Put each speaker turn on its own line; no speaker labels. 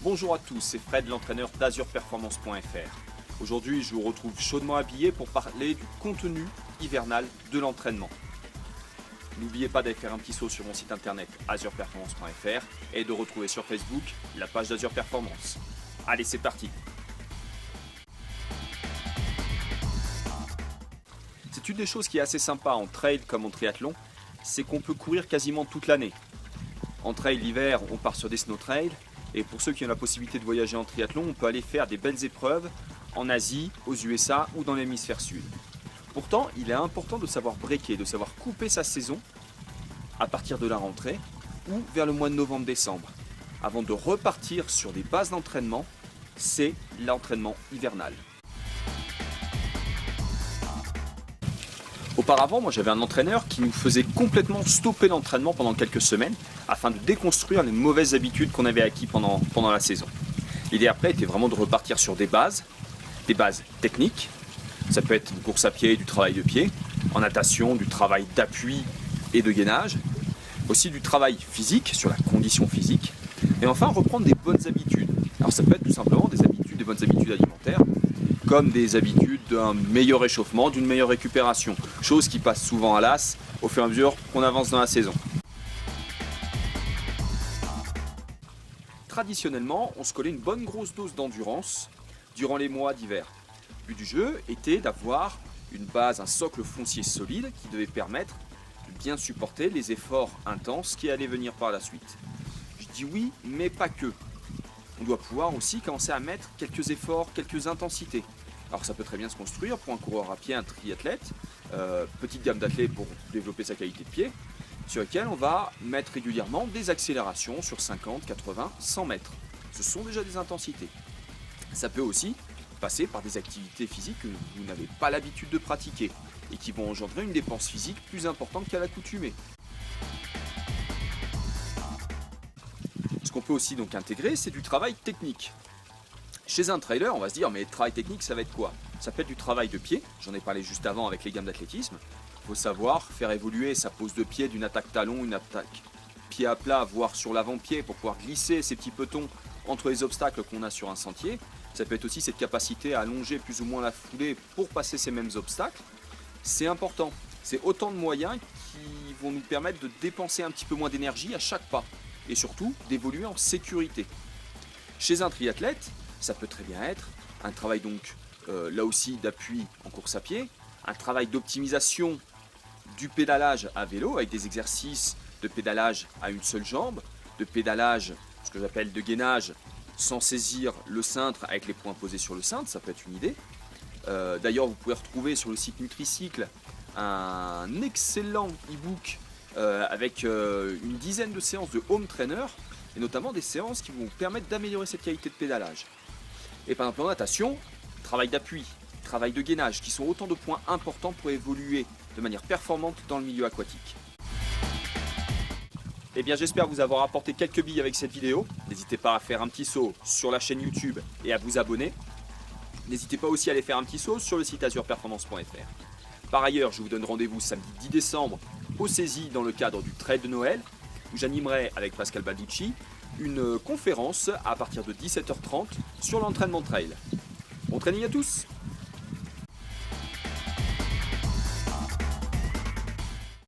Bonjour à tous, c'est Fred, l'entraîneur d'AzurePerformance.fr. Aujourd'hui, je vous retrouve chaudement habillé pour parler du contenu hivernal de l'entraînement. N'oubliez pas d'aller faire un petit saut sur mon site internet AzurePerformance.fr et de retrouver sur Facebook la page d'Azure Performance. Allez, c'est parti! C'est une des choses qui est assez sympa en trail comme en triathlon, c'est qu'on peut courir quasiment toute l'année. En trail l'hiver, on part sur des snow trails. Et pour ceux qui ont la possibilité de voyager en triathlon, on peut aller faire des belles épreuves en Asie, aux USA ou dans l'hémisphère sud. Pourtant, il est important de savoir breaker, de savoir couper sa saison à partir de la rentrée ou vers le mois de novembre-décembre. Avant de repartir sur des bases d'entraînement, c'est l'entraînement hivernal. Auparavant, moi j'avais un entraîneur qui nous faisait complètement stopper l'entraînement pendant quelques semaines afin de déconstruire les mauvaises habitudes qu'on avait acquises pendant la saison. L'idée après était vraiment de repartir sur des bases techniques. Ça peut être une course à pied, du travail de pied, en natation, du travail d'appui et de gainage, aussi du travail physique, sur la condition physique, et enfin reprendre des bonnes habitudes. Alors ça peut être tout simplement des bonnes habitudes alimentaires, comme des habitudes d'un meilleur réchauffement, d'une meilleure récupération, chose qui passe souvent à l'as au fur et à mesure qu'on avance dans la saison. Traditionnellement, on se collait une bonne grosse dose d'endurance durant les mois d'hiver. Le but du jeu était d'avoir une base, un socle foncier solide qui devait permettre de bien supporter les efforts intenses qui allaient venir par la suite. Je dis oui, mais pas que. On doit pouvoir aussi commencer à mettre quelques efforts, quelques intensités. Alors ça peut très bien se construire pour un coureur à pied, un triathlète, petite gamme d'athlètes pour développer sa qualité de pied, sur lesquels on va mettre régulièrement des accélérations sur 50, 80, 100 mètres. Ce sont déjà des intensités. Ça peut aussi passer par des activités physiques que vous n'avez pas l'habitude de pratiquer et qui vont engendrer une dépense physique plus importante qu'à l'accoutumée. Ce qu'on peut aussi donc intégrer, c'est du travail technique. Chez un trailer, on va se dire, mais travail technique, ça va être quoi? Ça peut être du travail de pied, j'en ai parlé juste avant avec les gammes d'athlétisme. Il faut savoir faire évoluer sa pose de pied d'une attaque talon, une attaque pied à plat, voire sur l'avant-pied pour pouvoir glisser ces petits petons entre les obstacles qu'on a sur un sentier. Ça peut être aussi cette capacité à allonger plus ou moins la foulée pour passer ces mêmes obstacles. C'est important. C'est autant de moyens qui vont nous permettre de dépenser un petit peu moins d'énergie à chaque pas et surtout d'évoluer en sécurité. Chez un triathlète, ça peut très bien être un travail donc là aussi d'appui en course à pied, un travail d'optimisation du pédalage à vélo avec des exercices de pédalage à une seule jambe, de pédalage, ce que j'appelle de gainage, sans saisir le cintre avec les points posés sur le cintre, ça peut être une idée. D'ailleurs, vous pouvez retrouver sur le site Nutricycle un excellent e-book avec une dizaine de séances de home trainer et notamment des séances qui vont vous permettre d'améliorer cette qualité de pédalage. Et par exemple en natation, travail d'appui, travail de gainage, qui sont autant de points importants pour évoluer de manière performante dans le milieu aquatique. Eh bien j'espère vous avoir apporté quelques billes avec cette vidéo. N'hésitez pas à faire un petit saut sur la chaîne YouTube et à vous abonner. N'hésitez pas aussi à aller faire un petit saut sur le site AzurePerformance.fr. Par ailleurs, je vous donne rendez-vous samedi 10 décembre au CESI dans le cadre du Trail de Noël, où j'animerai avec Pascal Balducci une conférence à partir de 17h30 sur l'entraînement trail. Bon training à tous!